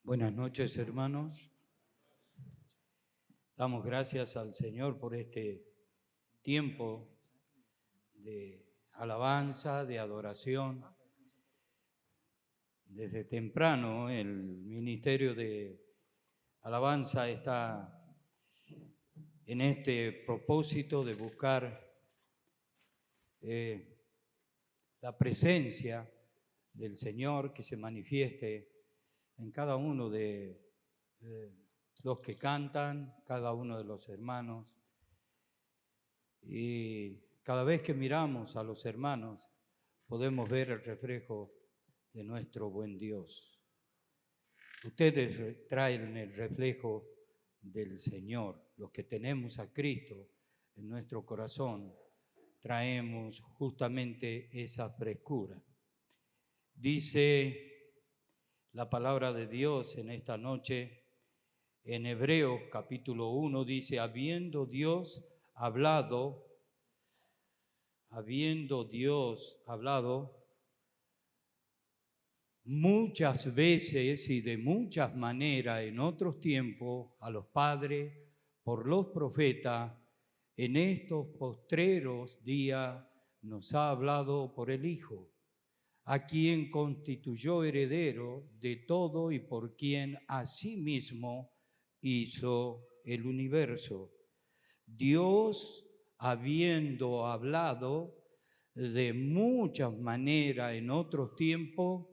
Buenas noches, hermanos. Damos gracias al Señor por este tiempo de alabanza, de adoración. Desde temprano el ministerio de alabanza está en este propósito de buscar la presencia del Señor que se manifieste en cada uno de los que cantan, cada uno de los hermanos. Y cada vez que miramos a los hermanos, podemos ver el reflejo de nuestro buen Dios. Ustedes traen el reflejo del Señor. Los que tenemos a Cristo en nuestro corazón, traemos justamente esa frescura. Dice la palabra de Dios en esta noche, en Hebreos capítulo 1, dice, habiendo Dios hablado muchas veces y de muchas maneras en otros tiempos a los padres por los profetas, en estos postreros días nos ha hablado por el Hijo, a quien constituyó heredero de todo y por quien asimismo hizo el universo. Dios, habiendo hablado de muchas maneras en otros tiempos,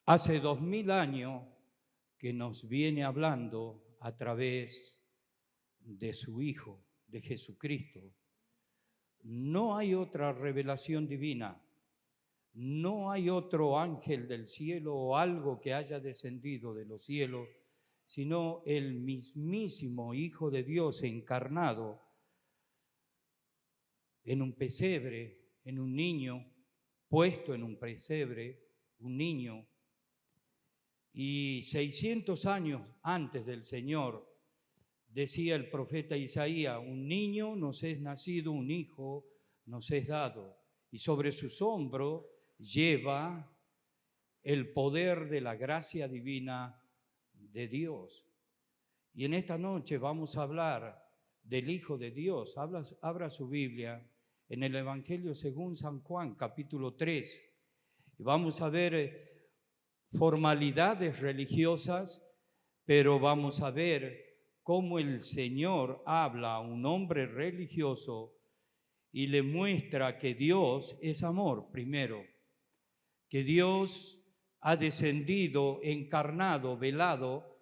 hace 2000 años que nos viene hablando a través de su Hijo, de Jesucristo. No hay otra revelación divina, no hay otro ángel del cielo o algo que haya descendido de los cielos, sino el mismísimo Hijo de Dios encarnado en un pesebre, en un niño, puesto en un pesebre, un niño. Y 600 años antes del Señor, decía el profeta Isaías, un niño nos es nacido, un hijo nos es dado, y sobre sus hombros lleva el poder de la gracia divina de Dios. Y en esta noche vamos a hablar del Hijo de Dios. Abra su Biblia en el Evangelio según San Juan, capítulo 3. Y vamos a ver formalidades religiosas, pero vamos a ver cómo el Señor habla a un hombre religioso y le muestra que Dios es amor, primero, que Dios ha descendido, encarnado, velado,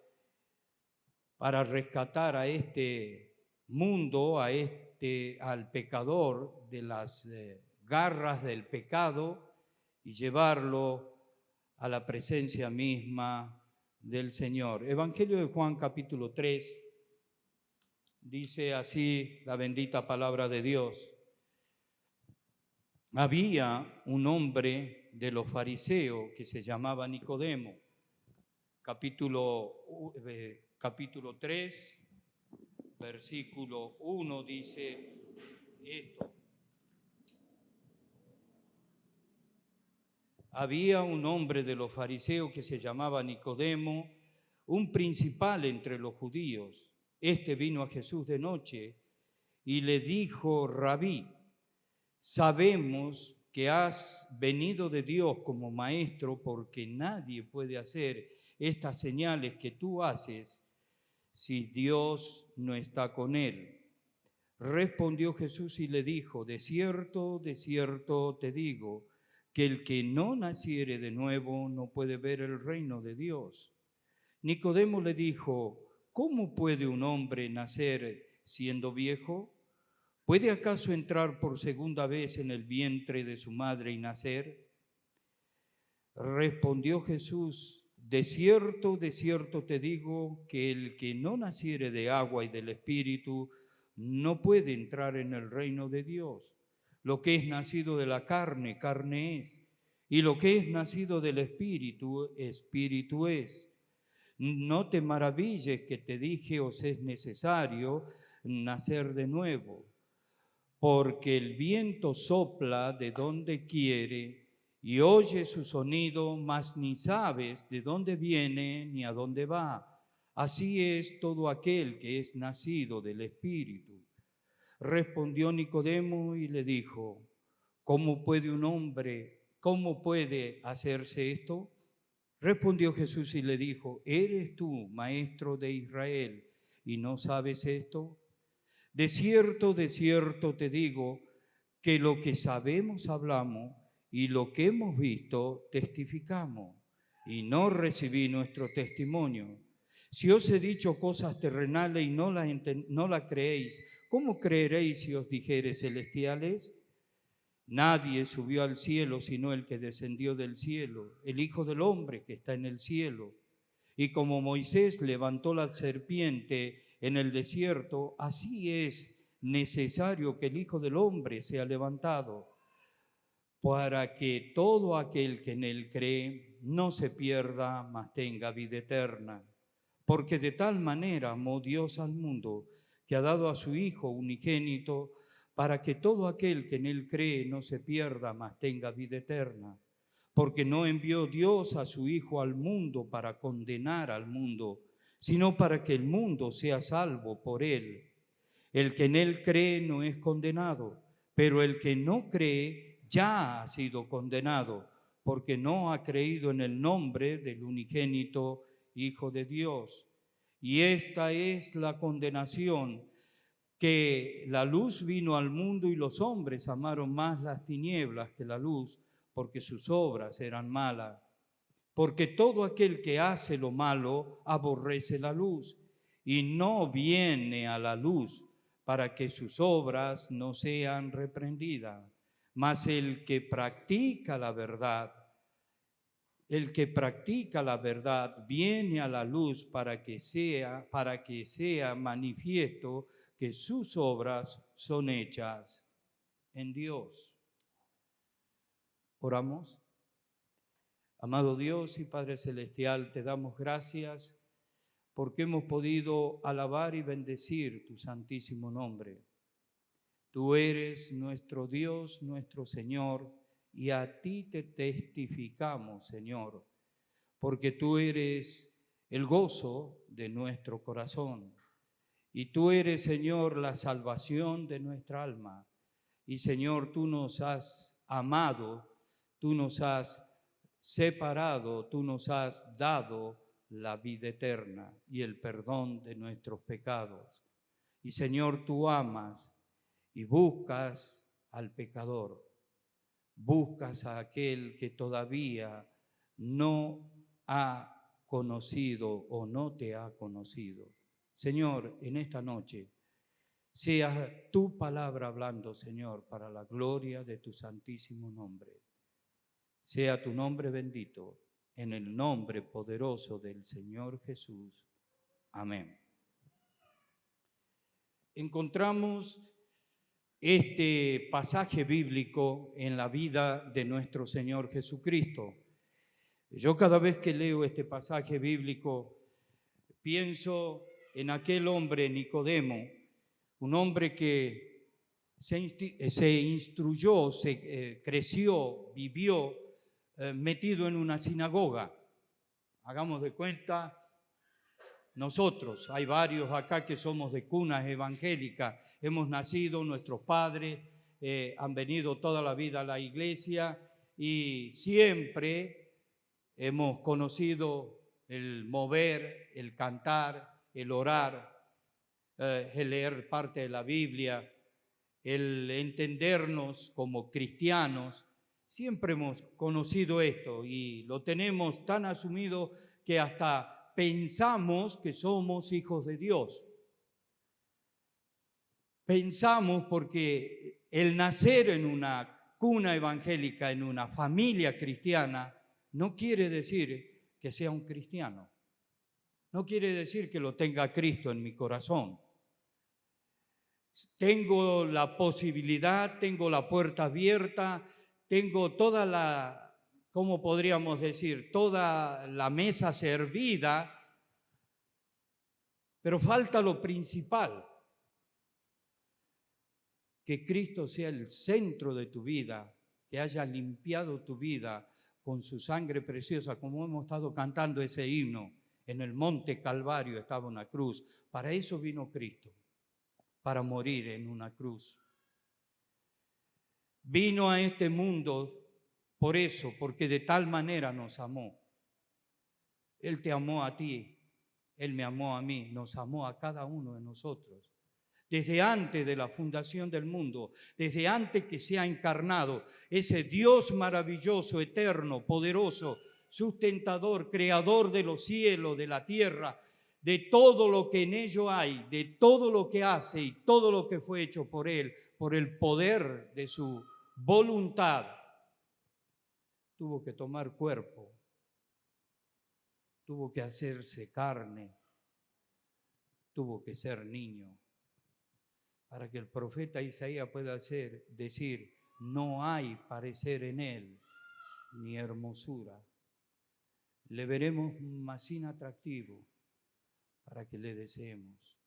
para rescatar a este mundo, al pecador de las garras del pecado y llevarlo a la presencia misma del Señor. Evangelio de Juan capítulo 3, dice así la bendita palabra de Dios. Había un hombre de los fariseos que se llamaba Nicodemo, capítulo 3, versículo 1 dice esto. Había un hombre de los fariseos que se llamaba Nicodemo, un principal entre los judíos. Este vino a Jesús de noche y le dijo, Rabí, sabemos que has venido de Dios como maestro, porque nadie puede hacer estas señales que tú haces si Dios no está con él. Respondió Jesús y le dijo, de cierto te digo, que el que no naciere de nuevo no puede ver el reino de Dios. Nicodemo le dijo, ¿cómo puede un hombre nacer siendo viejo? ¿Puede acaso entrar por segunda vez en el vientre de su madre y nacer? Respondió Jesús, de cierto te digo, que el que no naciere de agua y del Espíritu no puede entrar en el reino de Dios. Lo que es nacido de la carne, carne es, y lo que es nacido del Espíritu, Espíritu es. No te maravilles que te dije, os es necesario nacer de nuevo, porque el viento sopla de donde quiere y oyes su sonido, mas ni sabes de dónde viene ni a dónde va. Así es todo aquel que es nacido del Espíritu. Respondió Nicodemo y le dijo: ¿Cómo puede hacerse esto? Respondió Jesús y le dijo: ¿Eres tú, maestro de Israel, y no sabes esto? De cierto te digo, que lo que sabemos hablamos, y lo que hemos visto testificamos, y no recibí nuestro testimonio. Si os he dicho cosas terrenales y no las creéis, ¿cómo creeréis si os dijere celestiales? Nadie subió al cielo sino el que descendió del cielo, el Hijo del Hombre que está en el cielo. Y como Moisés levantó la serpiente en el desierto, así es necesario que el Hijo del Hombre sea levantado, para que todo aquel que en él cree no se pierda, mas tenga vida eterna. Porque de tal manera amó Dios al mundo, que ha dado a su Hijo unigénito, para que todo aquel que en él cree no se pierda, mas tenga vida eterna. Porque no envió Dios a su Hijo al mundo para condenar al mundo, sino para que el mundo sea salvo por él. El que en él cree no es condenado, pero el que no cree ya ha sido condenado, porque no ha creído en el nombre del unigénito Hijo de Dios. Y esta es la condenación, que la luz vino al mundo y los hombres amaron más las tinieblas que la luz, porque sus obras eran malas. Porque todo aquel que hace lo malo aborrece la luz y no viene a la luz, para que sus obras no sean reprendidas. Mas el que practica la verdad viene a la luz, para que sea manifiesto que sus obras son hechas en Dios. Oramos. Amado Dios y Padre Celestial, te damos gracias porque hemos podido alabar y bendecir tu santísimo nombre. Tú eres nuestro Dios, nuestro Señor, y a ti te testificamos, Señor, porque tú eres el gozo de nuestro corazón. Y tú eres, Señor, la salvación de nuestra alma. Y, Señor, tú nos has amado, tú nos has separado, tú nos has dado la vida eterna y el perdón de nuestros pecados. Y, Señor, tú amas y buscas al pecador, buscas a aquel que todavía no ha conocido o no te ha conocido. Señor, en esta noche, sea tu palabra hablando, Señor, para la gloria de tu santísimo nombre. Sea tu nombre bendito, en el nombre poderoso del Señor Jesús. Amén. Encontramos este pasaje bíblico en la vida de nuestro Señor Jesucristo. Yo cada vez que leo este pasaje bíblico pienso en aquel hombre Nicodemo, un hombre que se instruyó, creció, vivió metido en una sinagoga. Hagamos de cuenta, nosotros, hay varios acá que somos de cunas evangélicas, hemos nacido, nuestros padres han venido toda la vida a la iglesia y siempre hemos conocido el mover, el cantar, el orar, el leer parte de la Biblia, el entendernos como cristianos. Siempre hemos conocido esto y lo tenemos tan asumido que hasta pensamos que somos hijos de Dios. Pensamos porque el nacer en una cuna evangélica, en una familia cristiana, no quiere decir que sea un cristiano. No quiere decir que lo tenga Cristo en mi corazón. Tengo la posibilidad, tengo la puerta abierta, tengo toda la, ¿cómo podríamos decir? Toda la mesa servida, pero falta lo principal. Que Cristo sea el centro de tu vida que haya limpiado tu vida con su sangre preciosa, como hemos estado cantando ese himno. En el monte Calvario estaba una cruz. Para eso vino Cristo, para morir en una cruz. Vino a este mundo por eso, porque de tal manera nos amó. Él te amó a ti, Él me amó a mí, nos amó a cada uno de nosotros. Desde antes de la fundación del mundo, desde antes que se ha encarnado, ese Dios maravilloso, eterno, poderoso, sustentador, creador de los cielos, de la tierra, de todo lo que en ello hay, de todo lo que hace y todo lo que fue hecho por Él, por el poder de su voluntad, tuvo que tomar cuerpo, tuvo que hacerse carne, tuvo que ser niño, para que el profeta Isaías pueda decir, no hay parecer en él, ni hermosura. Le veremos más sin atractivo para que le deseemos.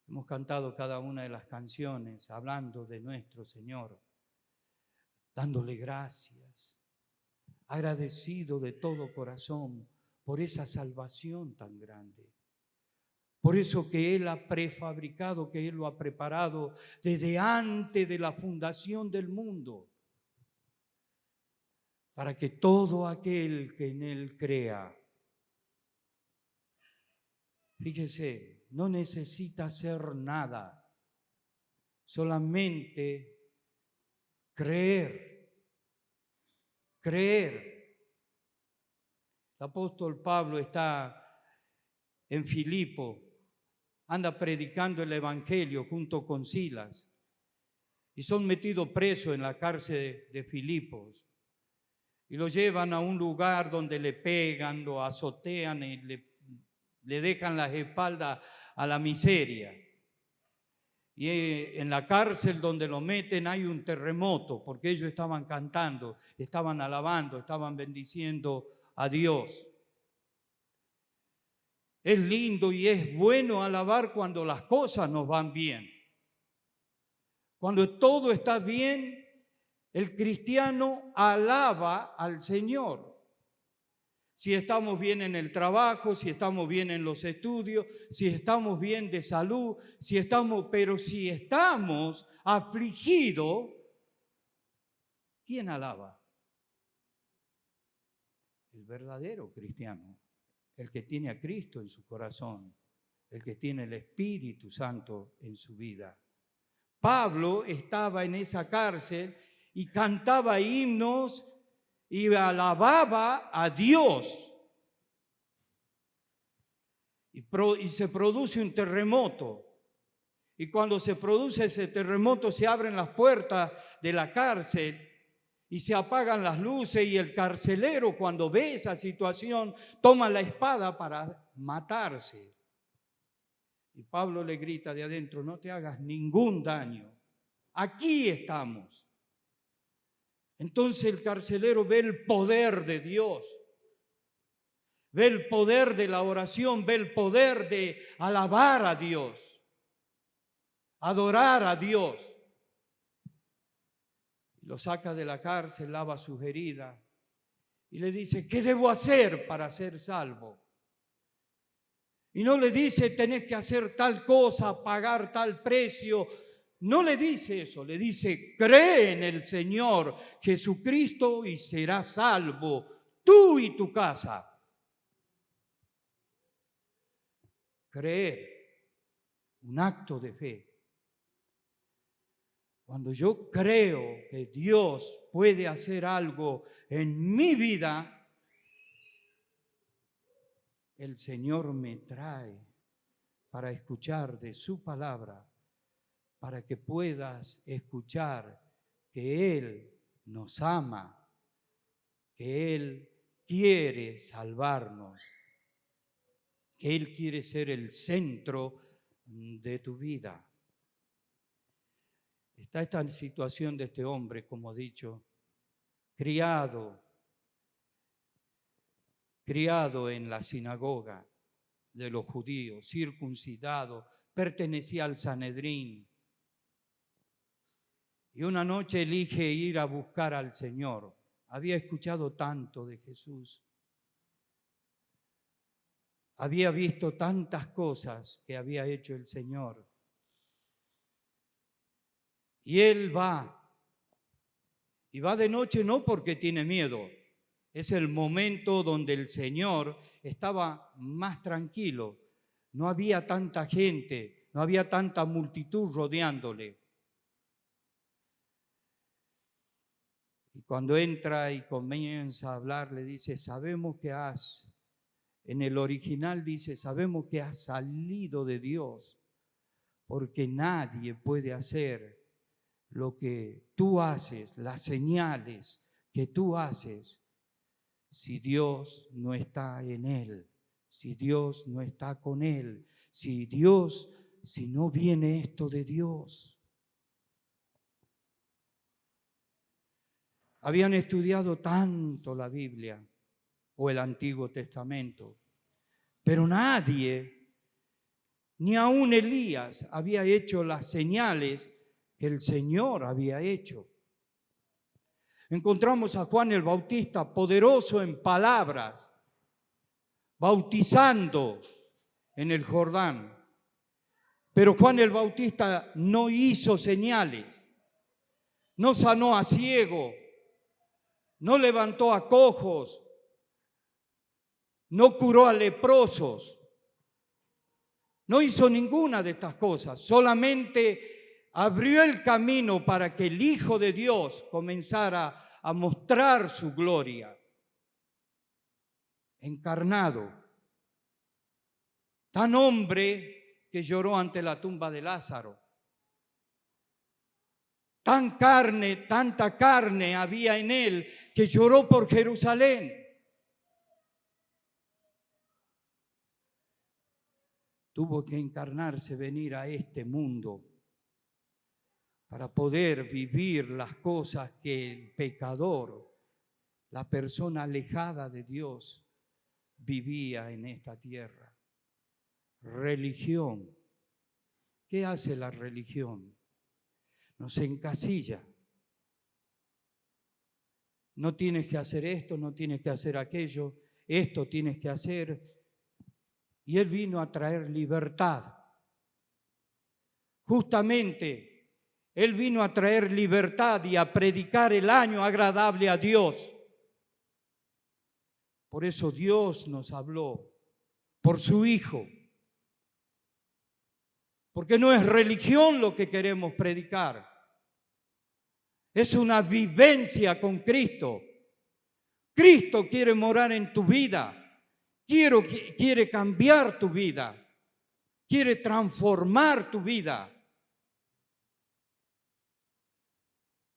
Hemos cantado cada una de las canciones hablando de nuestro Señor, dándole gracias, agradecido de todo corazón por esa salvación tan grande. Por eso que Él ha prefabricado, que Él lo ha preparado desde antes de la fundación del mundo, para que todo aquel que en Él crea, fíjese, no necesita hacer nada, solamente creer. El apóstol Pablo está en Filipo, anda predicando el evangelio junto con Silas y son metidos presos en la cárcel de Filipos y lo llevan a un lugar donde le pegan, lo azotean y le dejan las espaldas a la miseria. Y en la cárcel donde lo meten hay un terremoto porque ellos estaban cantando, estaban alabando, estaban bendiciendo a Dios. Es lindo y es bueno alabar cuando las cosas nos van bien. Cuando todo está bien, el cristiano alaba al Señor. Si estamos bien en el trabajo, si estamos bien en los estudios, si estamos bien de salud, pero si estamos afligidos, ¿quién alaba? El verdadero cristiano. El que tiene a Cristo en su corazón, el que tiene el Espíritu Santo en su vida. Pablo estaba en esa cárcel y cantaba himnos y alababa a Dios. Y se produce un terremoto. Y cuando se produce ese terremoto se abren las puertas de la cárcel y se apagan las luces y el carcelero cuando ve esa situación toma la espada para matarse. Y Pablo le grita de adentro, no te hagas ningún daño, aquí estamos. Entonces el carcelero ve el poder de Dios, ve el poder de la oración, ve el poder de alabar a Dios, adorar a Dios. Lo saca de la cárcel, lava sus heridas y le dice, ¿qué debo hacer para ser salvo? Y no le dice, tenés que hacer tal cosa, pagar tal precio. No le dice eso, le dice, cree en el Señor Jesucristo y serás salvo, tú y tu casa. Creer, un acto de fe. Cuando yo creo que Dios puede hacer algo en mi vida, el Señor me trae para escuchar de su palabra, para que puedas escuchar que Él nos ama, que Él quiere salvarnos, que Él quiere ser el centro de tu vida. Está esta situación de este hombre, como he dicho, criado en la sinagoga de los judíos, circuncidado, pertenecía al Sanedrín. Y una noche elige ir a buscar al Señor. Había escuchado tanto de Jesús. Había visto tantas cosas que había hecho el Señor. Y él va. Y va de noche no porque tiene miedo. Es el momento donde el Señor estaba más tranquilo. No había tanta gente, no había tanta multitud rodeándole. Y cuando entra y comienza a hablar, le dice, sabemos que en el original dice, sabemos que has salido de Dios, porque nadie puede hacer lo que tú haces, las señales que tú haces, si Dios no está en él, si Dios no está con él, si no viene esto de Dios. Habían estudiado tanto la Biblia o el Antiguo Testamento, pero nadie, ni aun Elías, había hecho las señales que el Señor había hecho. Encontramos a Juan el Bautista poderoso en palabras, bautizando en el Jordán. Pero Juan el Bautista no hizo señales, no sanó a ciego, no levantó a cojos, no curó a leprosos, no hizo ninguna de estas cosas, solamente abrió el camino para que el Hijo de Dios comenzara a mostrar su gloria, encarnado, tan hombre que lloró ante la tumba de Lázaro. Tanta carne había en él que lloró por Jerusalén. Tuvo que encarnarse, venir a este mundo para poder vivir las cosas que el pecador, la persona alejada de Dios, vivía en esta tierra. Religión. ¿Qué hace la religión? Nos encasilla. No tienes que hacer esto, no tienes que hacer aquello, esto tienes que hacer. Y Él vino a traer libertad. Justamente, Él vino a traer libertad y a predicar el año agradable a Dios. Por eso Dios nos habló por su Hijo. Porque no es religión lo que queremos predicar. Es una vivencia con Cristo. Cristo quiere morar en tu vida. Quiere cambiar tu vida. Quiere transformar tu vida.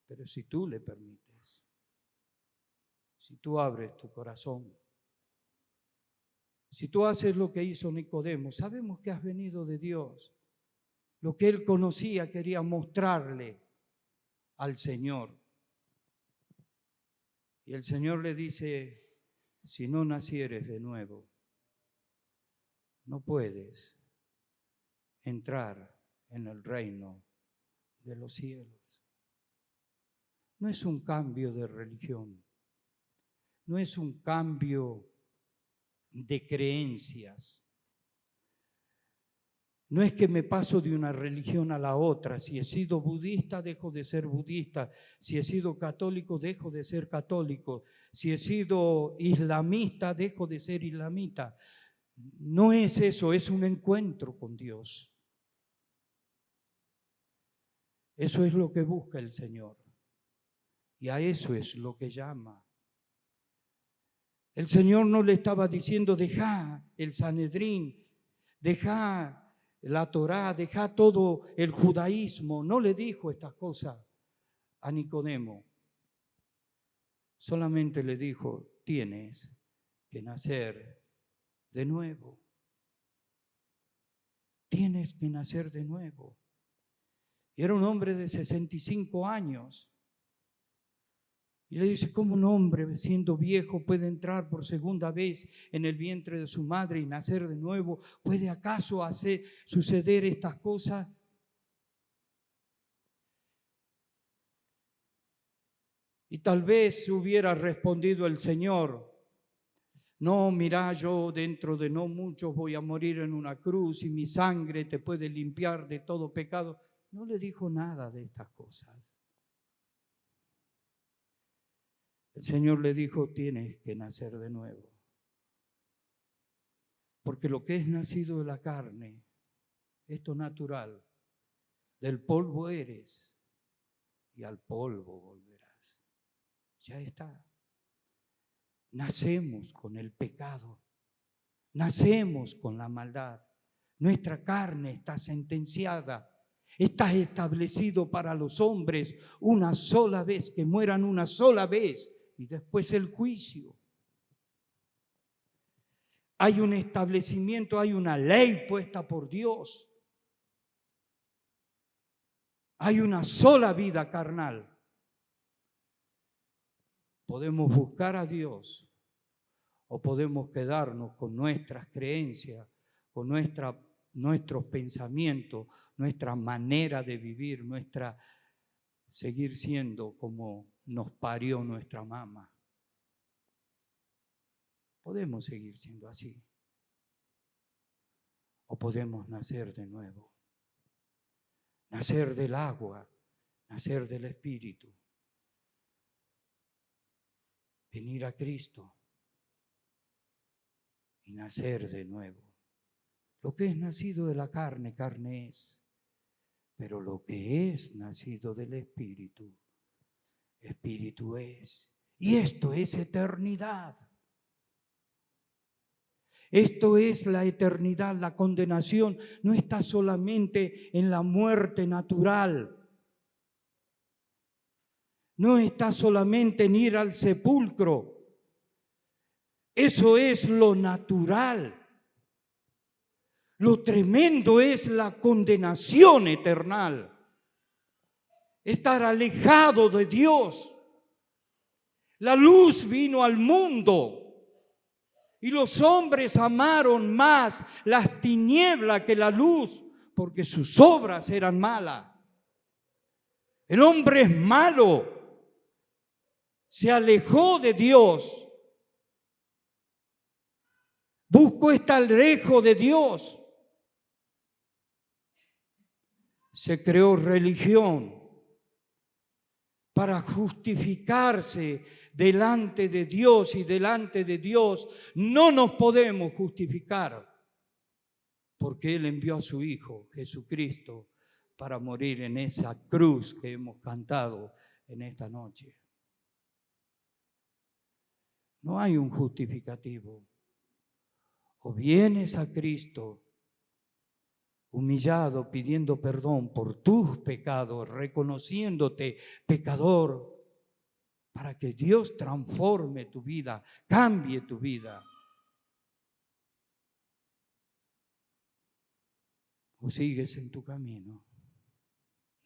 Pero si tú le permites, si tú abres tu corazón, si tú haces lo que hizo Nicodemo, sabemos que has venido de Dios. Lo que él conocía quería mostrarle al Señor. Y el Señor le dice, si no nacieres de nuevo, no puedes entrar en el reino de los cielos. No es un cambio de religión, no es un cambio de creencias. No es que me paso de una religión a la otra. Si he sido budista, dejo de ser budista. Si he sido católico, dejo de ser católico. Si he sido islamista, dejo de ser islamita. No es eso, es un encuentro con Dios. Eso es lo que busca el Señor. Y a eso es lo que llama. El Señor no le estaba diciendo, deja el Sanedrín, deja la Torá, deja todo el judaísmo. No le dijo estas cosas a Nicodemo. Solamente le dijo, tienes que nacer de nuevo. Tienes que nacer de nuevo. Y era un hombre de 65 años. Y le dice, ¿cómo un hombre siendo viejo puede entrar por segunda vez en el vientre de su madre y nacer de nuevo? ¿Puede acaso suceder estas cosas? Y tal vez hubiera respondido el Señor: no, mira, yo dentro de no mucho voy a morir en una cruz y mi sangre te puede limpiar de todo pecado. No le dijo nada de estas cosas. El Señor le dijo: tienes que nacer de nuevo. Porque lo que es nacido de la carne, esto natural, del polvo eres y al polvo volverás. Ya está. Nacemos con el pecado, nacemos con la maldad. Nuestra carne está sentenciada, está establecido para los hombres una sola vez, que mueran una sola vez y después el juicio. Hay un establecimiento, hay una ley puesta por Dios. Hay una sola vida carnal. Podemos buscar a Dios o podemos quedarnos con nuestras creencias, con nuestros pensamientos, nuestra manera de vivir, seguir siendo como nos parió nuestra mamá. Podemos seguir siendo así. O podemos nacer de nuevo. Nacer del agua, nacer del Espíritu. Venir a Cristo y nacer de nuevo. Lo que es nacido de la carne, carne es. Pero lo que es nacido del Espíritu, Espíritu es. Y esto es eternidad. Esto es la eternidad. La condenación no está solamente en la muerte natural. No está solamente en ir al sepulcro. Eso es lo natural. Lo tremendo es la condenación eterna. Estar alejado de Dios. La luz vino al mundo y los hombres amaron más las tinieblas que la luz, porque sus obras eran malas. El hombre es malo, se alejó de Dios, buscó estar lejos de Dios, se creó religión para justificarse delante de Dios, y delante de Dios no nos podemos justificar, porque Él envió a su Hijo Jesucristo para morir en esa cruz que hemos cantado en esta noche. No hay un justificativo. O vienes a Cristo humillado, pidiendo perdón por tus pecados, reconociéndote pecador, para que Dios transforme tu vida, cambie tu vida. O sigues en tu camino.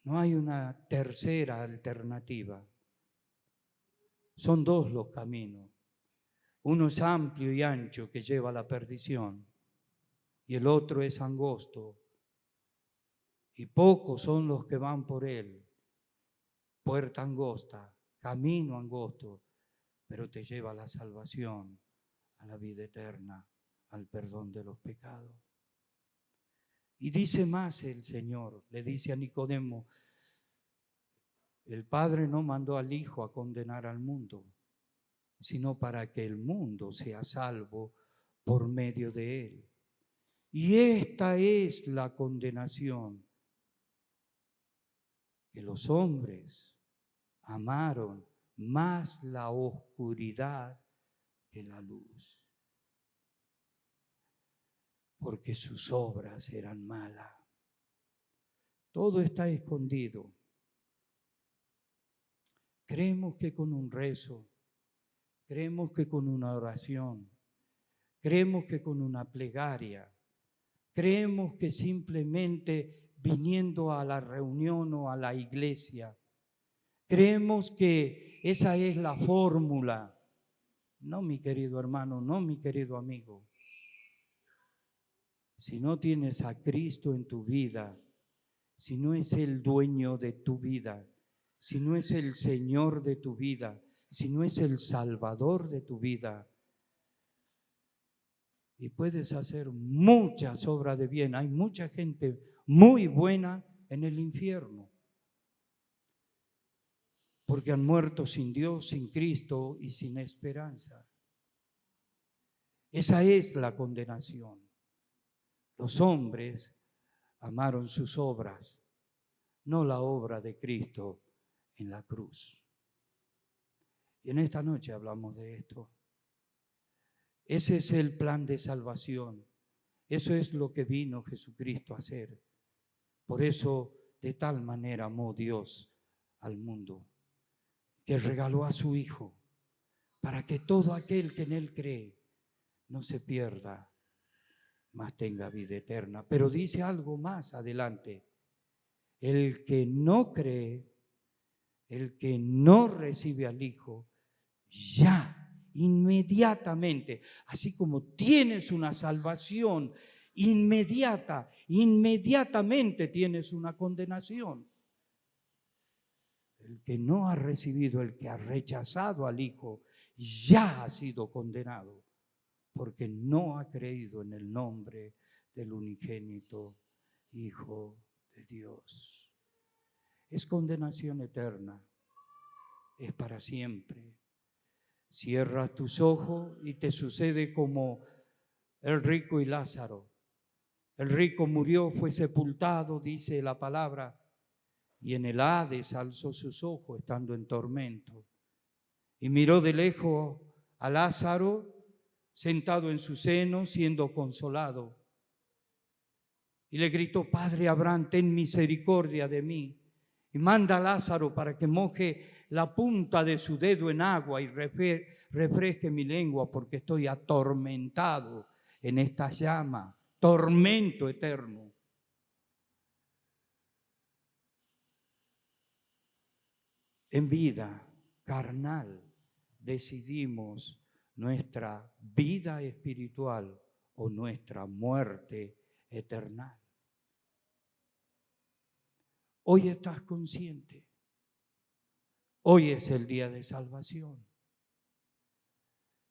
No hay una tercera alternativa. Son dos los caminos. Uno es amplio y ancho, que lleva a la perdición, y el otro es angosto, y pocos son los que van por él. Puerta angosta, camino angosto, pero te lleva a la salvación, a la vida eterna, al perdón de los pecados. Y dice más el Señor, le dice a Nicodemo: el Padre no mandó al Hijo a condenar al mundo, sino para que el mundo sea salvo por medio de él. Y esta es la condenación, que los hombres amaron más la oscuridad que la luz, porque sus obras eran malas. Todo está escondido. Creemos que con un rezo, creemos que con una oración, creemos que con una plegaria, creemos que simplemente viniendo a la reunión o a la iglesia, creemos que esa es la fórmula. No, mi querido hermano, no, mi querido amigo. Si no tienes a Cristo en tu vida, si no es el dueño de tu vida, si no es el Señor de tu vida, si no es el Salvador de tu vida. Y puedes hacer muchas obras de bien. Hay mucha gente muy buena en el infierno, porque han muerto sin Dios, sin Cristo y sin esperanza. Esa es la condenación. Los hombres amaron sus obras, no la obra de Cristo en la cruz. Y en esta noche hablamos de esto. Ese es el plan de salvación. Eso es lo que vino Jesucristo a hacer. Por eso, de tal manera amó Dios al mundo, que regaló a su Hijo, para que todo aquel que en Él cree no se pierda, mas tenga vida eterna. Pero dice algo más adelante: el que no cree, el que no recibe al Hijo, ya inmediatamente, así como tienes una salvación inmediata, inmediatamente tienes una condenación. El que no ha recibido, el que ha rechazado al Hijo, ya ha sido condenado, porque no ha creído en el nombre del unigénito Hijo de Dios. Es condenación eterna, es para siempre. Cierras tus ojos y te sucede como el rico y Lázaro. El rico murió, fue sepultado, dice la palabra, y en el Hades alzó sus ojos estando en tormento. Y miró de lejos a Lázaro sentado en su seno, siendo consolado. Y le gritó: Padre Abraham, ten misericordia de mí, y manda a Lázaro para que moje la punta de su dedo en agua y refresque mi lengua, porque estoy atormentado en esta llama, tormento eterno. En vida carnal decidimos nuestra vida espiritual o nuestra muerte eterna. Hoy estás consciente. Hoy es el día de salvación.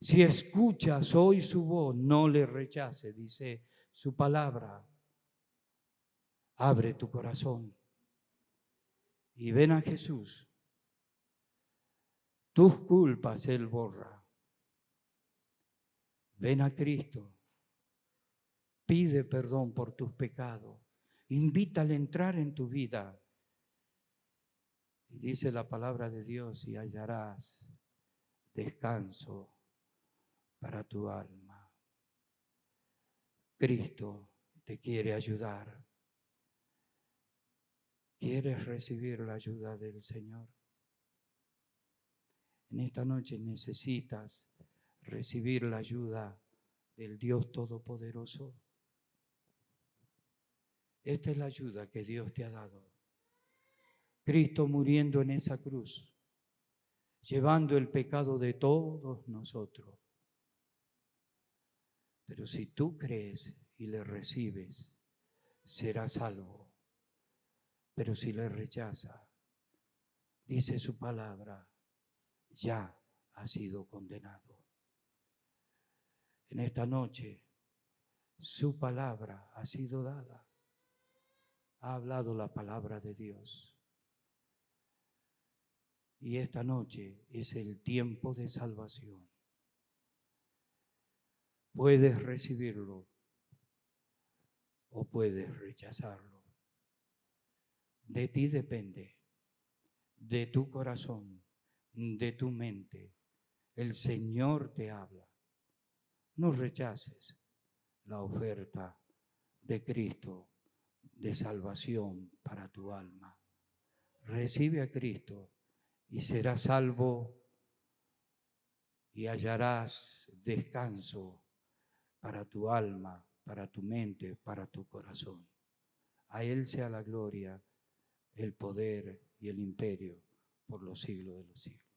Si escuchas hoy su voz, no le rechaces, dice su palabra. Abre tu corazón y ven a Jesús. Tus culpas Él borra. Ven a Cristo. Pide perdón por tus pecados. Invítale a entrar en tu vida. Y dice la palabra de Dios: y hallarás descanso para tu alma. Cristo te quiere ayudar. ¿Quieres recibir la ayuda del Señor? En esta noche necesitas recibir la ayuda del Dios Todopoderoso. Esta es la ayuda que Dios te ha dado. Cristo muriendo en esa cruz, llevando el pecado de todos nosotros. Pero si tú crees y le recibes, serás salvo. Pero si le rechazas, dice su palabra, ya ha sido condenado. En esta noche, su palabra ha sido dada. Ha hablado la palabra de Dios. Y esta noche es el tiempo de salvación. Puedes recibirlo o puedes rechazarlo. De ti depende, de tu corazón, de tu mente. El Señor te habla. No rechaces la oferta de Cristo de salvación para tu alma. Recibe a Cristo y serás salvo y hallarás descanso para tu alma, para tu mente, para tu corazón. A Él sea la gloria, el poder y el imperio por los siglos de los siglos.